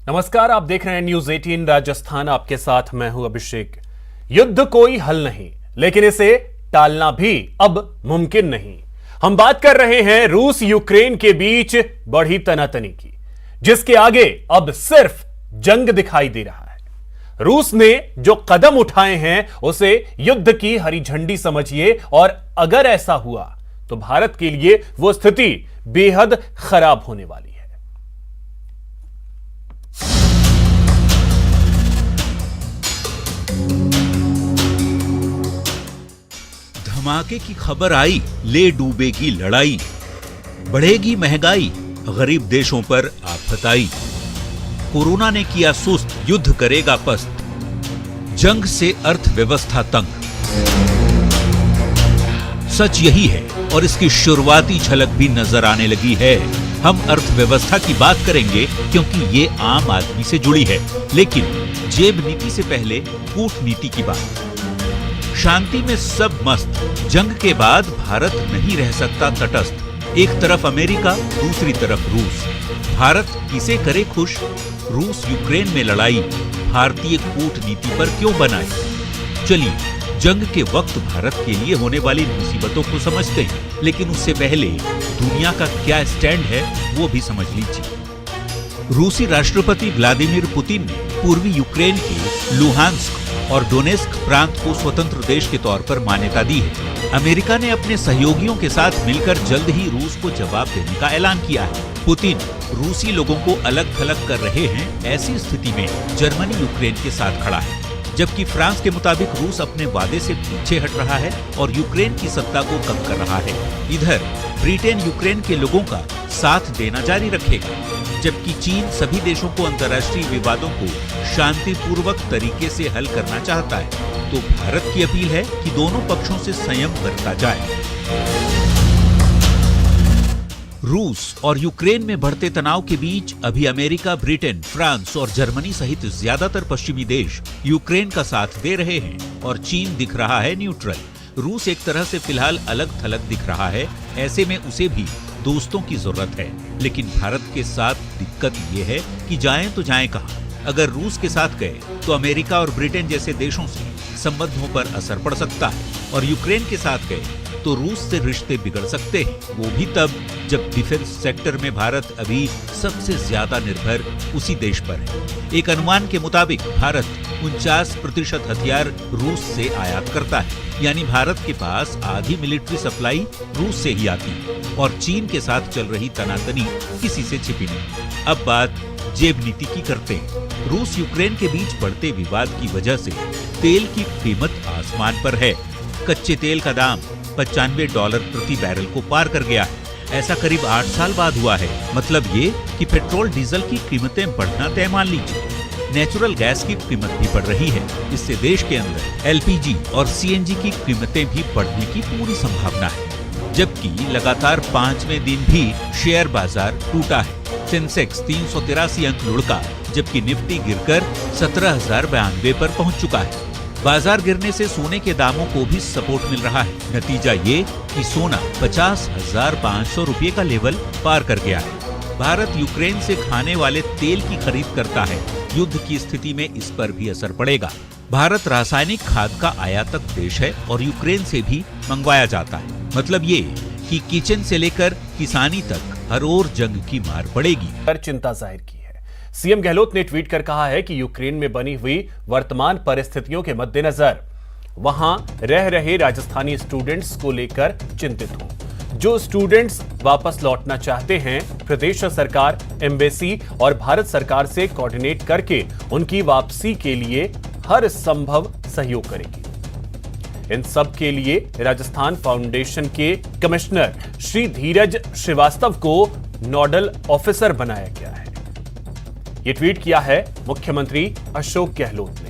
नमस्कार, आप देख रहे हैं न्यूज 18 राजस्थान। आपके साथ मैं हूं अभिषेक। युद्ध कोई हल नहीं, लेकिन इसे टालना भी अब मुमकिन नहीं। हम बात कर रहे हैं रूस यूक्रेन के बीच बढ़ी तनातनी की, जिसके आगे अब सिर्फ जंग दिखाई दे रहा है। रूस ने जो कदम उठाए हैं उसे युद्ध की हरी झंडी समझिए, और अगर ऐसा हुआ तो भारत के लिए वो स्थिति बेहद खराब होने वाली है। धमाके की खबर आई, ले डूबेगी लड़ाई, बढ़ेगी महंगाई, गरीब देशों पर आफत आई। कोरोना ने किया सुस्त, युद्ध करेगा पस्त, जंग से अर्थव्यवस्था तंग। सच यही है और इसकी शुरुआती झलक भी नजर आने लगी है। हम अर्थव्यवस्था की बात करेंगे क्योंकि ये आम आदमी से जुड़ी है, लेकिन जेब नीति से पहले कूटनीति की बात। शांति में सब मस्त, जंग के बाद भारत नहीं रह सकता तटस्थ। एक तरफ अमेरिका, दूसरी तरफ रूस। भारत किसे करे खुश? रूस यूक्रेन में लड़ाई भारतीय कूटनीति पर क्यों बनाई? चलिए जंग के वक्त भारत के लिए होने वाली मुसीबतों को समझते हैं, लेकिन उससे पहले दुनिया का क्या स्टैंड है वो भी समझ लीजिए। रूसी राष्ट्रपति व्लादिमीर पुतिन ने पूर्वी यूक्रेन के लुहांस्क और डोनेस्क प्रांत को स्वतंत्र देश के तौर पर मान्यता दी है। अमेरिका ने अपने सहयोगियों के साथ मिलकर जल्द ही रूस को जवाब देने का ऐलान किया है। पुतिन रूसी लोगों को अलग थलग कर रहे हैं। ऐसी स्थिति में जर्मनी यूक्रेन के साथ खड़ा है, जबकि फ्रांस के मुताबिक रूस अपने वादे से पीछे हट रहा है और यूक्रेन की सत्ता को कम कर रहा है। इधर ब्रिटेन यूक्रेन के लोगों का साथ देना जारी रखेगा, जबकि चीन सभी देशों को अंतर्राष्ट्रीय विवादों को शांतिपूर्वक तरीके से हल करना चाहता है। तो भारत की अपील है कि दोनों पक्षों से संयम बरता जाए। रूस और यूक्रेन में बढ़ते तनाव के बीच अभी अमेरिका, ब्रिटेन, फ्रांस और जर्मनी सहित ज्यादातर पश्चिमी देश यूक्रेन का साथ दे रहे हैं और चीन दिख रहा है न्यूट्रल। रूस एक तरह से फिलहाल अलग थलग दिख रहा है। ऐसे में उसे भी दोस्तों की जरूरत है, लेकिन भारत के साथ दिक्कत ये है कि जाएं तो जाएं कहां? अगर रूस के साथ गए तो अमेरिका और ब्रिटेन जैसे देशों से संबंधों पर असर पड़ सकता है, और यूक्रेन के साथ गए तो रूस से रिश्ते बिगड़ सकते हैं, वो भी तब जब डिफेंस सेक्टर में भारत अभी सबसे ज्यादा निर्भर उसी देश पर है। एक अनुमान के मुताबिक भारत 49% हथियार रूस से आयात करता है, यानी भारत के पास आधी मिलिट्री सप्लाई रूस से ही आती है, और चीन के साथ चल रही तनातनी किसी से छिपी नहीं। अब बात जेब नीति की करते हैं। रूस यूक्रेन के बीच बढ़ते विवाद की वजह से तेल की कीमत आसमान पर है। कच्चे तेल का दाम $95 प्रति बैरल को पार कर गया है। ऐसा करीब 8 साल बाद हुआ है। मतलब ये कि पेट्रोल डीजल की कीमतें बढ़ना तय मान लीजिए। नेचुरल गैस की कीमत भी बढ़ रही है। इससे देश के अंदर एलपीजी और सीएनजी की कीमतें भी बढ़ने की पूरी संभावना है। जबकि लगातार 5वें दिन भी शेयर बाजार टूटा है। सेंसेक्स 383 अंक लुढ़का, जबकि निफ्टी गिरकर 17,092 पर पहुंच चुका है। बाजार गिरने से सोने के दामों को भी सपोर्ट मिल रहा है। नतीजा ये कि सोना 50,500 रुपये का लेवल पार कर गया है। भारत यूक्रेन से खाने वाले तेल की खरीद करता है। युद्ध की स्थिति में इस पर भी असर पड़ेगा। भारत रासायनिक खाद का आयातक देश है और यूक्रेन से भी मंगवाया जाता है। मतलब ये कि किचन से लेकर किसानी तक हर ओर जंग की मार पड़ेगी। पर चिंता जाहिर की है। सीएम गहलोत ने ट्वीट कर कहा है कि यूक्रेन में बनी हुई वर्तमान परिस्थितियों के मद्देनजर वहां रह रहे राजस्थानी स्टूडेंट्स को लेकर चिंतित हूं। जो स्टूडेंट्स वापस लौटना चाहते हैं, प्रदेश सरकार, एम्बेसी और भारत सरकार से कोऑर्डिनेट करके उनकी वापसी के लिए हर संभव सहयोग करेगी। इन सब के लिए राजस्थान फाउंडेशन के कमिश्नर श्री धीरज श्रीवास्तव को नोडल ऑफिसर बनाया गया है। ये ट्वीट किया है मुख्यमंत्री अशोक गहलोत ने।